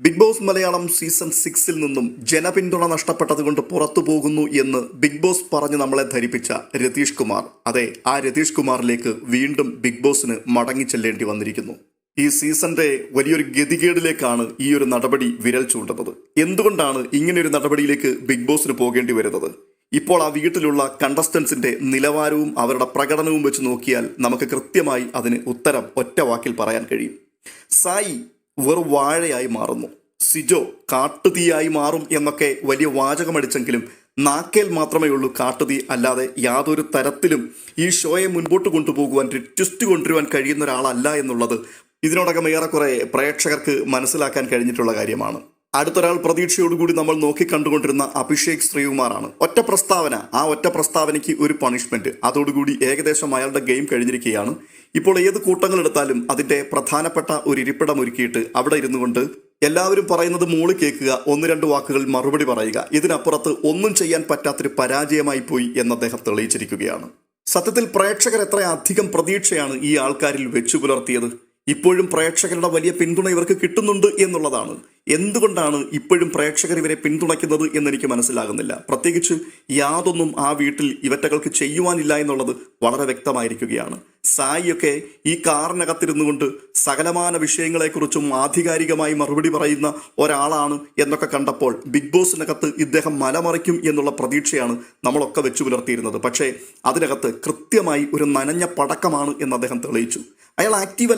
Big boss Malayalam season 6-ൽ നിന്നും ജനപിന്തുണ നഷ്ടപ്പെട്ടതുകൊണ്ട് പുറത്തു പോകുന്നു എന്ന് ബിഗ് ബോസ് പറഞ്ഞ് നമ്മളെ ധരിപ്പിച്ച രതീഷ് കുമാർ, അതെ, ആ രതീഷ് കുമാറിലേക്ക് വീണ്ടും ബിഗ് ബോസിന് മടങ്ങിച്ചെല്ലേണ്ടി വന്നിരിക്കുന്നു. ഈ സീസണിന്റെ വലിയൊരു ഗതികേടിലേക്കാണ് ഈ ഒരു നടപടി വിരൽ ചൂണ്ടുന്നത്. എന്തുകൊണ്ടാണ് ഇങ്ങനെയൊരു നടപടിയിലേക്ക് ബിഗ് ബോസിന് പോകേണ്ടി വരുന്നത്? ഇപ്പോൾ ആ വീട്ടിലുള്ള കണ്ടസ്റ്റൻസിന്റെ നിലവാരവും അവരുടെ പ്രകടനവും വെച്ച് നോക്കിയാൽ നമുക്ക് കൃത്യമായി അതിന് ഉത്തരം ഒറ്റ വാക്കിൽ പറയാൻ കഴിയും. സായി വെറും വാഴയായി മാറുന്നു, സിജോ കാട്ടുതീയായി മാറും എന്നൊക്കെ വലിയ വാചകമടിച്ചെങ്കിലും നാക്കേൽ മാത്രമേ ഉള്ളൂ കാട്ടുതീ, അല്ലാതെ യാതൊരു തരത്തിലും ഈ ഷോയെ മുൻപോട്ട് കൊണ്ടുപോകുവാൻ, ട്വിസ്റ്റ് കൊണ്ടുവരുവാൻ കഴിയുന്ന ഒരാളല്ല എന്നുള്ളത് ഇതിനോടകം ഏറെക്കുറെ പ്രേക്ഷകർക്ക് മനസ്സിലാക്കാൻ കഴിഞ്ഞിട്ടുള്ള കാര്യമാണ്. അടുത്തൊരാൾ പ്രതീക്ഷയോടുകൂടി നമ്മൾ നോക്കിക്കണ്ടുകൊണ്ടിരുന്ന അഭിഷേക് ശ്രീകുമാറാണ്. ഒറ്റ പ്രസ്താവന, ആ ഒറ്റ പ്രസ്താവനയ്ക്ക് ഒരു പണിഷ്മെന്റ്, അതോടുകൂടി ഏകദേശം അയാളുടെ ഗെയിം കഴിഞ്ഞിരിക്കുകയാണ്. ഇപ്പോൾ ഏത് കൂട്ടങ്ങൾ എടുത്താലും അതിന്റെ പ്രധാനപ്പെട്ട ഒരു ഇരിപ്പിടം ഒരുക്കിയിട്ട് അവിടെ ഇരുന്നു കൊണ്ട് എല്ലാവരും പറയുന്നത് മോള് കേൾക്കുക, ഒന്ന് രണ്ട് വാക്കുകൾ മറുപടി പറയുക, ഇതിനപ്പുറത്ത് ഒന്നും ചെയ്യാൻ പറ്റാത്തൊരു പരാജയമായി പോയി എന്ന് അദ്ദേഹം തെളിയിച്ചിരിക്കുകയാണ്. സത്യത്തിൽ പ്രേക്ഷകർ എത്ര അധികം പ്രതീക്ഷയാണ് ഈ ആൾക്കാരിൽ വെച്ചു പുലർത്തിയത്. ഇപ്പോഴും പ്രേക്ഷകരുടെ വലിയ പിന്തുണ ഇവർക്ക് കിട്ടുന്നുണ്ട് എന്നുള്ളതാണ്. എന്തുകൊണ്ടാണ് ഇപ്പോഴും പ്രേക്ഷകർ ഇവരെ പിന്തുണയ്ക്കുന്നത് എന്നെനിക്ക് മനസ്സിലാകുന്നില്ല. പ്രത്യേകിച്ച് യാതൊന്നും ആ വീട്ടിൽ ഇവറ്റകൾക്ക് ചെയ്യുവാനില്ല എന്നുള്ളത് വളരെ വ്യക്തമായിരിക്കുകയാണ്. സായിയൊക്കെ ഈ കാറിനകത്തിരുന്നു കൊണ്ട് സകലമാന വിഷയങ്ങളെക്കുറിച്ചും ആധികാരികമായി മറുപടി പറയുന്ന ഒരാളാണ് എന്നൊക്കെ കണ്ടപ്പോൾ ബിഗ് ബോസിനകത്ത് ഇദ്ദേഹം മലമറിക്കും എന്നുള്ള പ്രതീക്ഷയാണ് നമ്മളൊക്കെ വെച്ചു പുലർത്തിയിരുന്നത്. പക്ഷേ അതിനകത്ത് കൃത്യമായി ഒരു നനഞ്ഞ പടക്കമാണ് എന്ന് അദ്ദേഹം തെളിയിച്ചു. അയാൾ ആക്റ്റീവ്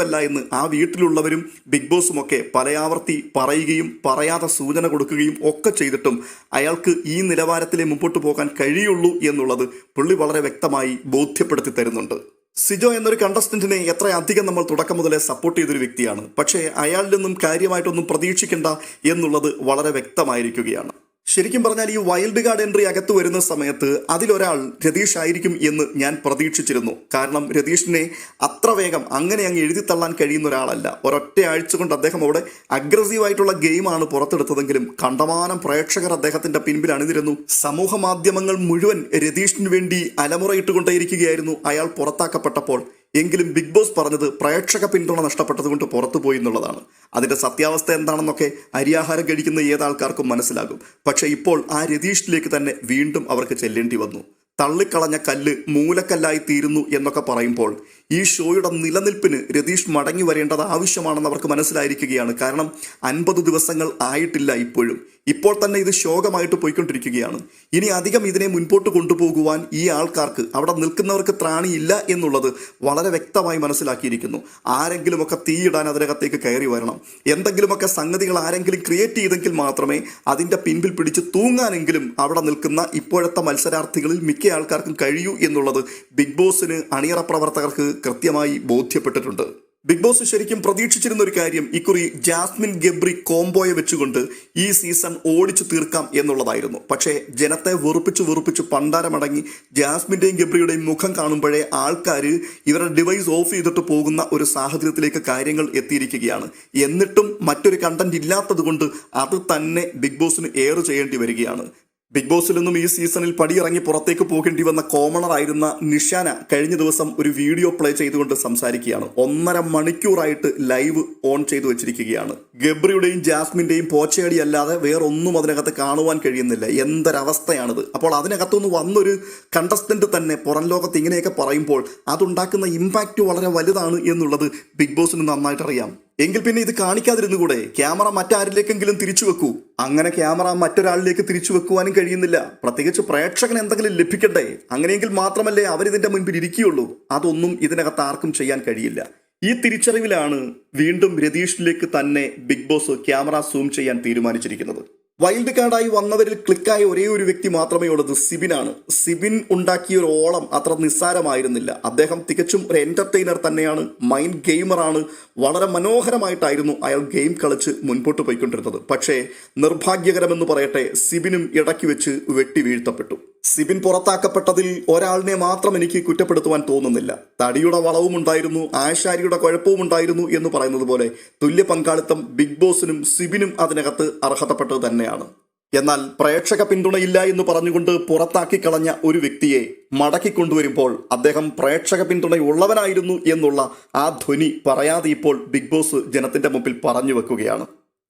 അല്ല എന്ന് ആ വീട്ടിലുള്ളവരും ബിഗ് ബോസും ഒക്കെ പലയാവർത്തി പറയുകയും പറയാതെ സൂചന കൊടുക്കുകയും ഒക്കെ ചെയ്തിട്ടും അയാൾക്ക് ഈ നിലവാരത്തിലേ മുമ്പോട്ട് പോകാൻ കഴിയുള്ളൂ എന്നുള്ളത് പുള്ളി വളരെ വ്യക്തമായി ബോധ്യപ്പെടുത്തി തരുന്നുണ്ട്. സിജോ എന്നൊരു കണ്ടസ്റ്റന്റിനെ എത്രയധികം നമ്മൾ തുടക്കം മുതലേ സപ്പോർട്ട് ചെയ്തൊരു വ്യക്തിയാണ്. പക്ഷേ അയാളിൽ നിന്നും കാര്യമായിട്ടൊന്നും പ്രതീക്ഷിക്കേണ്ട എന്നുള്ളത് വളരെ വ്യക്തമായിരിക്കുകയാണ്. ശരിക്കും പറഞ്ഞാൽ ഈ വൈൽഡ് കാർഡ് എൻട്രി അകത്ത് വരുന്ന സമയത്ത് അതിലൊരാൾ രതീഷ് ആയിരിക്കും എന്ന് ഞാൻ പ്രതീക്ഷിച്ചിരുന്നു. കാരണം രതീഷിനെ അത്ര വേഗം അങ്ങനെ അങ്ങ് എഴുതിത്തള്ളാൻ കഴിയുന്ന ഒരാളല്ല. ഒരൊറ്റ ആഴ്ച കൊണ്ട് അദ്ദേഹം അവിടെ അഗ്രസീവായിട്ടുള്ള ഗെയിമാണ് പുറത്തെടുത്തതെങ്കിലും കണ്ടമാനം പ്രേക്ഷകർ അദ്ദേഹത്തിന്റെ പിൻപിൽ അണിനിരുന്നു. സമൂഹ മാധ്യമങ്ങൾ മുഴുവൻ രതീഷിന് വേണ്ടി അലമുറയിട്ടുകൊണ്ടേയിരിക്കുകയായിരുന്നു അയാൾ പുറത്താക്കപ്പെട്ടപ്പോൾ. എങ്കിലും ബിഗ് ബോസ് പറഞ്ഞത് പ്രേക്ഷക പിന്തുണ നഷ്ടപ്പെട്ടതുകൊണ്ട് പുറത്തുപോയി എന്നുള്ളതാണ്. അതിന്റെ സത്യാവസ്ഥ എന്താണെന്നൊക്കെ അരിയാഹാരം കഴിക്കുന്ന ഏതാൾക്കാർക്കും മനസ്സിലാകും. പക്ഷെ ഇപ്പോൾ ആ രതീഷിലേക്ക് തന്നെ വീണ്ടും അവർക്ക് ചെല്ലേണ്ടി വന്നു. തള്ളിക്കളഞ്ഞ കല്ല് മൂലക്കല്ലായി തീരുന്നു എന്നൊക്കെ പറയുമ്പോൾ ഈ ഷോയുടെ നിലനിൽപ്പിന് രതീഷ് മടങ്ങി വരേണ്ടത് ആവശ്യമാണെന്ന് അവർക്ക് മനസ്സിലായിരിക്കുകയാണ്. കാരണം 50 ദിവസങ്ങൾ ആയിട്ടില്ല ഇപ്പോഴും. ഇപ്പോൾ തന്നെ ഇത് ശോകമായിട്ട് പോയിക്കൊണ്ടിരിക്കുകയാണ്. ഇനി അധികം ഇതിനെ മുൻപോട്ട് കൊണ്ടുപോകുവാൻ ഈ ആൾക്കാർക്ക്, അവിടെ നിൽക്കുന്നവർക്ക് ത്രാണിയില്ല എന്നുള്ളത് വളരെ വ്യക്തമായി മനസ്സിലാക്കിയിരിക്കുന്നു. ആരെങ്കിലുമൊക്കെ തീയിടാൻ അതിനകത്തേക്ക് കയറി വരണം. എന്തെങ്കിലുമൊക്കെ സംഗതികൾ ആരെങ്കിലും ക്രിയേറ്റ് ചെയ്തെങ്കിൽ മാത്രമേ അതിൻ്റെ പിൻപിൽ പിടിച്ച് തൂങ്ങാനെങ്കിലും അവിടെ നിൽക്കുന്ന ഇപ്പോഴത്തെ മത്സരാർത്ഥികളിൽ മിക്ക ആൾക്കാർക്കും കഴിയൂ എന്നുള്ളത് ബിഗ് ബോസിന് അണിയറ പ്രവർത്തകർക്ക് കൃത്യമായി ബോധ്യപ്പെട്ടിട്ടുണ്ട്. ബിഗ് ബോസ് ശരിക്കും പ്രതീക്ഷിച്ചിരുന്ന ഒരു കാര്യം ഇക്കുറി ജാസ്മിൻ ഗബ്രി കോംബോയെ വെച്ചുകൊണ്ട് ഈ സീസൺ ഓടിച്ചു തീർക്കാം എന്നുള്ളതായിരുന്നു. പക്ഷേ ജനത്തെ വെറുപ്പിച്ച് പണ്ടാരമടങ്ങി ജാസ്മിൻ്റെയും ഗബ്രിയുടെയും മുഖം കാണുമ്പോഴേ ആൾക്കാർ ഇവരുടെ ഡിവൈസ് ഓഫ് ചെയ്തിട്ട് പോകുന്ന ഒരു സാഹചര്യത്തിലേക്ക് കാര്യങ്ങൾ എത്തിയിരിക്കുകയാണ്. എന്നിട്ടും മറ്റൊരു കണ്ടന്റ് ഇല്ലാത്തത് കൊണ്ട് അത് തന്നെ ബിഗ് ബോസിന് എയർ ചെയ്യേണ്ടി വരികയാണ്. ബിഗ് ബോസിൽ നിന്നും ഈ സീസണിൽ പടിയിറങ്ങി പുറത്തേക്ക് പോകേണ്ടി വന്ന കോമണർ ആയിരുന്ന നിഷാന കഴിഞ്ഞ ദിവസം ഒരു വീഡിയോ പ്ലേ ചെയ്തുകൊണ്ട് സംസാരിക്കുകയാണ്. 1.5 മണിക്കൂറായിട്ട് ലൈവ് ഓൺ ചെയ്തു വെച്ചിരിക്കുകയാണ്. ഗബ്രിയുടെയും ജാസ്മിന്റെയും പോച്ചയടി അല്ലാതെ വേറൊന്നും അതിനകത്ത് കാണുവാൻ കഴിയുന്നില്ല. എന്തൊരവസ്ഥയാണിത്. അപ്പോൾ അതിനകത്തുനിന്ന് വന്നൊരു കണ്ടസ്റ്റന്റ് തന്നെ പുറം ലോകത്ത് ഇങ്ങനെയൊക്കെ പറയുമ്പോൾ അതുണ്ടാക്കുന്ന ഇമ്പാക്റ്റ് വളരെ വലുതാണ് എന്നുള്ളത് ബിഗ് ബോസിന് നന്നായിട്ട് അറിയാം. എങ്കിൽ പിന്നെ ഇത് കാണിക്കാതിരുന്നുകൂടെ? ക്യാമറ മറ്റാരിലേക്കെങ്കിലും തിരിച്ചു വെക്കൂ. അങ്ങനെ ക്യാമറ മറ്റൊരാളിലേക്ക് തിരിച്ചു വെക്കുവാനും കഴിയുന്നില്ല. പ്രത്യേകിച്ച് പ്രേക്ഷകന് എന്തെങ്കിലും ലഭിക്കട്ടെ. അങ്ങനെയെങ്കിൽ മാത്രമല്ലേ അവരിതിന്റെ മുൻപിൽ ഇരിക്കുകയുള്ളൂ. അതൊന്നും ഇതിനകത്ത് ആർക്കും ചെയ്യാൻ കഴിയില്ല. ഈ തിരിച്ചറിവിലാണ് വീണ്ടും രതീഷിലേക്ക് തന്നെ ബിഗ് ബോസ് ക്യാമറ സൂം ചെയ്യാൻ തീരുമാനിച്ചിരിക്കുന്നത്. വൈൽഡ് കാർഡായി വന്നവരിൽ ക്ലിക്കായ ഒരേ ഒരു വ്യക്തി മാത്രമേ ഉള്ളത് സിബിനാണ്. സിബിൻ ഉണ്ടാക്കിയ ഒരു ഓളം അത്ര നിസ്സാരമായിരുന്നില്ല. അദ്ദേഹം തികച്ചും ഒരു എന്റർടൈനർ തന്നെയാണ്, മൈൻഡ് ഗെയിമറാണ്. വളരെ മനോഹരമായിട്ടായിരുന്നു അയാൾ ഗെയിം കളിച്ച് മുൻപോട്ട് പോയിക്കൊണ്ടിരുന്നത്. പക്ഷേ നിർഭാഗ്യകരമെന്ന് പറയട്ടെ, സിബിനും ഇടയ്ക്ക് വെച്ച് വെട്ടി വീഴ്ത്തപ്പെട്ടു. സിബിൻ പുറത്താക്കപ്പെട്ടതിൽ ഒരാളിനെ മാത്രം എനിക്ക് കുറ്റപ്പെടുത്തുവാൻ തോന്നുന്നില്ല. തടിയുടെ വളവും ഉണ്ടായിരുന്നു, ആശാരിയുടെ കുഴപ്പവും ഉണ്ടായിരുന്നു എന്ന് പറയുന്നത് പോലെ തുല്യ പങ്കാളിത്തം ബിഗ് ബോസിനും സിബിനും അതിനകത്ത് അർഹതപ്പെട്ടത് തന്നെയാണ്. എന്നാൽ പ്രേക്ഷക പിന്തുണയില്ല എന്ന് പറഞ്ഞുകൊണ്ട് പുറത്താക്കി കളഞ്ഞ ഒരു വ്യക്തിയെ മടക്കിക്കൊണ്ടുവരുമ്പോൾ അദ്ദേഹം പ്രേക്ഷക പിന്തുണയുള്ളവനായിരുന്നു എന്നുള്ള ആ ധ്വനി പറയാതെ ഇപ്പോൾ ബിഗ് ബോസ് ജനത്തിന്റെ മുമ്പിൽ പറഞ്ഞു വെക്കുകയാണ്.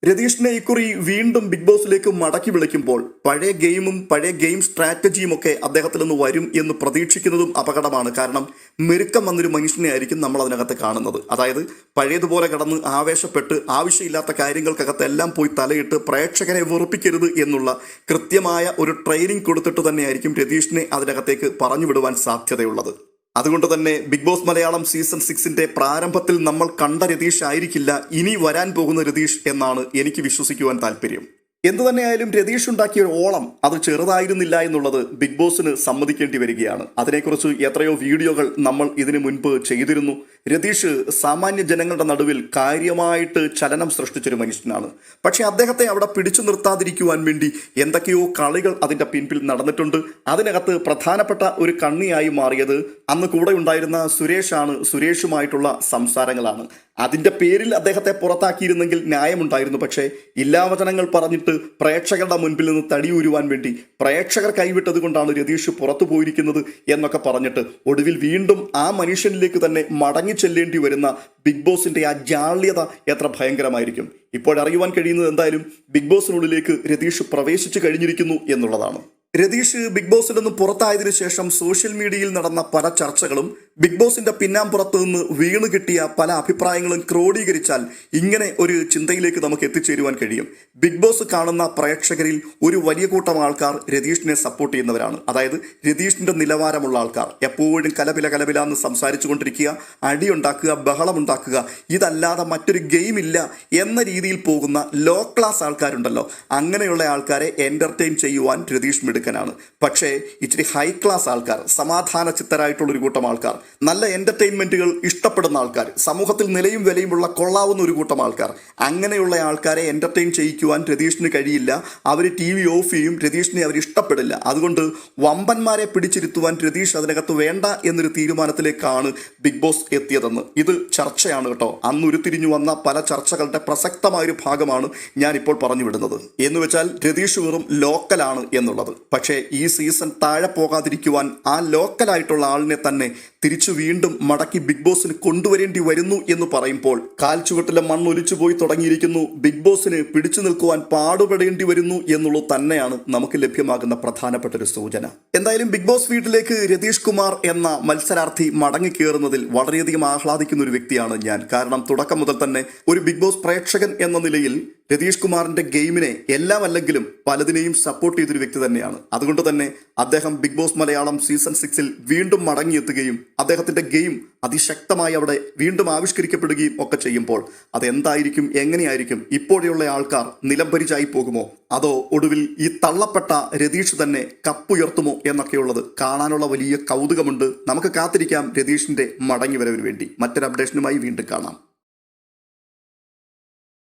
രതീഷിനെ ഇക്കുറി വീണ്ടും ബിഗ് ബോസിലേക്ക് മടക്കി വിളിക്കുമ്പോൾ പഴയ ഗെയിമും പഴയ ഗെയിം സ്ട്രാറ്റജിയും ഒക്കെ അദ്ദേഹത്തിൽ നിന്ന് വരും എന്ന് പ്രതീക്ഷിക്കുന്നതും അപകടമാണ്. കാരണം മെരുക്കം വന്നൊരു മനുഷ്യനെ ആയിരിക്കും നമ്മൾ അതിനകത്ത് കാണുന്നത്. അതായത് പഴയതുപോലെ കടന്ന് ആവേശപ്പെട്ട് ആവശ്യമില്ലാത്ത കാര്യങ്ങൾക്കകത്തെല്ലാം പോയി തലയിട്ട് പ്രേക്ഷകരെ വെറുപ്പിക്കരുത് എന്നുള്ള കൃത്യമായ ഒരു ട്രെയിനിങ് കൊടുത്തിട്ട് തന്നെയായിരിക്കും രതീഷിനെ അതിനകത്തേക്ക് പറഞ്ഞു വിടുവാൻ സാധ്യതയുള്ളത്. അതുകൊണ്ട് തന്നെ ബിഗ് ബോസ് മലയാളം സീസൺ 6ന്റെ പ്രാരംഭത്തിൽ നമ്മൾ കണ്ട രതീഷ് ആയിരിക്കില്ല ഇനി വരാൻ പോകുന്ന രതീഷ് എന്നാണ് എനിക്ക് വിശ്വസിക്കുവാൻ താല്പര്യം. എന്തു തന്നെയായാലും രതീഷ് ഉണ്ടാക്കിയ ഒരു ഓളം അത് ചെറുതായിരുന്നില്ല എന്നുള്ളത് ബിഗ് ബോസിന് സമ്മതിക്കേണ്ടി വരികയാണ്. അതിനെക്കുറിച്ച് എത്രയോ വീഡിയോകൾ നമ്മൾ ഇതിനു മുൻപ് ചെയ്തിരുന്നു. രതീഷ് സാമാന്യ ജനങ്ങളുടെ നടുവിൽ കാര്യമായിട്ട് ചലനം സൃഷ്ടിച്ചൊരു മനുഷ്യനാണ്. പക്ഷെ അദ്ദേഹത്തെ അവിടെ പിടിച്ചു നിർത്താതിരിക്കുവാൻ വേണ്ടി എന്തൊക്കെയോ കളികൾ അതിൻ്റെ പിൻപിൽ നടന്നിട്ടുണ്ട്. അതിനകത്ത് പ്രധാനപ്പെട്ട ഒരു കണ്ണിയായി മാറിയത് അന്ന് കൂടെ ഉണ്ടായിരുന്ന സുരേഷാണ്. സുരേഷുമായിട്ടുള്ള സംസാരങ്ങളാണ്. അതിൻ്റെ പേരിൽ അദ്ദേഹത്തെ പുറത്താക്കിയിരുന്നെങ്കിൽ ന്യായമുണ്ടായിരുന്നു. പക്ഷേ ഇല്ലാവചനങ്ങൾ പറഞ്ഞിട്ട് പ്രേക്ഷകരുടെ മുൻപിൽ നിന്ന് തടിയൂരുവാൻ വേണ്ടി പ്രേക്ഷകർ കൈവിട്ടത് കൊണ്ടാണ് രതീഷ് പുറത്തു പോയിരിക്കുന്നത് എന്നൊക്കെ പറഞ്ഞിട്ട് ഒടുവിൽ വീണ്ടും ആ മനുഷ്യനിലേക്ക് തന്നെ മടങ്ങി ചെല്ലേണ്ടി വരുന്ന ബിഗ് ബോസിന്റെ ആ ജാള്യത എത്ര ഭയങ്കരമായിരിക്കും. ഇപ്പോഴറിയുവാൻ കഴിയുന്നത് എന്തായാലും ബിഗ് ബോസിനുള്ളിലേക്ക് രതീഷ് പ്രവേശിച്ചു കഴിഞ്ഞിരിക്കുന്നു എന്നുള്ളതാണ്. രതീഷ് ബിഗ് ബോസിൽ നിന്ന് പുറത്തായതിനു ശേഷം സോഷ്യൽ മീഡിയയിൽ നടന്ന പല ചർച്ചകളും ബിഗ് ബോസിന്റെ പിന്നാമ്പുറത്ത് നിന്ന് വീണ് കിട്ടിയ പല അഭിപ്രായങ്ങളും ക്രോഡീകരിച്ചാൽ ഇങ്ങനെ ഒരു ചിന്തയിലേക്ക് നമുക്ക് എത്തിച്ചേരുവാൻ കഴിയും. ബിഗ് ബോസ് കാണുന്ന പ്രേക്ഷകരിൽ ഒരു വലിയ കൂട്ടം ആൾക്കാർ രതീഷിനെ സപ്പോർട്ട് ചെയ്യുന്നവരാണ്. അതായത് രതീഷിന്റെ നിലവാരമുള്ള ആൾക്കാർ എപ്പോഴും കലപില എന്ന് സംസാരിച്ചു കൊണ്ടിരിക്കുക, അടിയുണ്ടാക്കുക, ബഹളമുണ്ടാക്കുക, ഇതല്ലാതെ മറ്റൊരു ഗെയിം ഇല്ല എന്ന രീതിയിൽ പോകുന്ന ലോ ക്ലാസ് ആൾക്കാരുണ്ടല്ലോ, അങ്ങനെയുള്ള ആൾക്കാരെ എന്റർടൈൻ ചെയ്യുവാൻ രതീഷ് മിടുക്കനാണ്. പക്ഷേ ഇച്ചിരി ഹൈ ക്ലാസ് ആൾക്കാർ, സമാധാന ചിത്തരായിട്ടുള്ളൊരു കൂട്ടം ആൾക്കാർ, നല്ല എന്റർടൈൻമെന്റുകൾ ഇഷ്ടപ്പെടുന്ന ആൾക്കാർ, സമൂഹത്തിൽ നിലയും വിലയുമുള്ള കൊള്ളാവുന്ന ഒരു കൂട്ടം ആൾക്കാർ, അങ്ങനെയുള്ള ആൾക്കാരെ എന്റർടൈൻ ചെയ്യിക്കുവാൻ രതീഷിന് കഴിയില്ല. അവർ TV ഓഫ് ചെയ്യും. രതീഷിനെ അവർ ഇഷ്ടപ്പെടില്ല. അതുകൊണ്ട് വമ്പന്മാരെ പിടിച്ചിരുത്തുവാൻ രതീഷ് അതിനകത്ത് വേണ്ട എന്നൊരു തീരുമാനത്തിലേക്കാണ് ബിഗ് ബോസ് എത്തിയതെന്ന്. ഇത് ചർച്ചയാണ് കേട്ടോ. അന്ന് ഉരുത്തിരിഞ്ഞു വന്ന പല ചർച്ചകളുടെ പ്രസക്തമായൊരു ഭാഗമാണ് ഞാനിപ്പോൾ പറഞ്ഞു വിടുന്നത്. എന്ന് വെച്ചാൽ രതീഷ് വെറും ലോക്കലാണ് എന്നുള്ളത്. പക്ഷേ ഈ സീസൺ താഴെ പോകാതിരിക്കുവാൻ ആ ലോക്കലായിട്ടുള്ള ആളിനെ തന്നെ തിരിച്ചു വീണ്ടും മടക്കി ബിഗ് ബോസിന് കൊണ്ടുവരേണ്ടി വരുന്നു എന്ന് പറയുമ്പോൾ കാൽച്ചുവട്ടിലെ മണ്ണൊലിച്ചു പോയി തുടങ്ങിയിരിക്കുന്നു. ബിഗ് ബോസിന് പിടിച്ചു നിൽക്കുവാൻ പാടുപെടേണ്ടി വരുന്നു എന്നുള്ളത് തന്നെയാണ് നമുക്ക് ലഭ്യമാകുന്ന പ്രധാനപ്പെട്ട ഒരു സൂചന. എന്തായാലും ബിഗ് ബോസ് വീട്ടിലേക്ക് രതീഷ് കുമാർ എന്ന മത്സരാർത്ഥി മടങ്ങിക്കേറുന്നതിൽ വളരെയധികം ആഹ്ലാദിക്കുന്ന ഒരു വ്യക്തിയാണ് ഞാൻ. കാരണം തുടക്കം മുതൽ തന്നെ ഒരു ബിഗ് ബോസ് പ്രേക്ഷകൻ എന്ന നിലയിൽ രതീഷ് കുമാറിന്റെ ഗെയിമിനെ എല്ലാം അല്ലെങ്കിലും പലതിനെയും സപ്പോർട്ട് ചെയ്തൊരു വ്യക്തി തന്നെയാണ്. അതുകൊണ്ട് തന്നെ അദ്ദേഹം ബിഗ് ബോസ് മലയാളം സീസൺ 6ൽ വീണ്ടും മടങ്ങിയെത്തുകയും അദ്ദേഹത്തിന്റെ ഗെയിം അതിശക്തമായി അവിടെ വീണ്ടും ആവിഷ്കരിക്കപ്പെടുകയും ഒക്കെ ചെയ്യുമ്പോൾ അതെന്തായിരിക്കും, എങ്ങനെയായിരിക്കും, ഇപ്പോഴെയുള്ള ആൾക്കാർ നിലംപരിച്ചായി പോകുമോ, അതോ ഒടുവിൽ ഈ തള്ളപ്പെട്ട രതീഷ് തന്നെ കപ്പുയർത്തുമോ എന്നൊക്കെയുള്ളത് കാണാനുള്ള വലിയ കൗതുകമുണ്ട്. നമുക്ക് കാത്തിരിക്കാം രതീഷിന്റെ മടങ്ങിവരവിന് വേണ്ടി. മറ്റൊരു അപ്ഡേഷനുമായി വീണ്ടും കാണാം.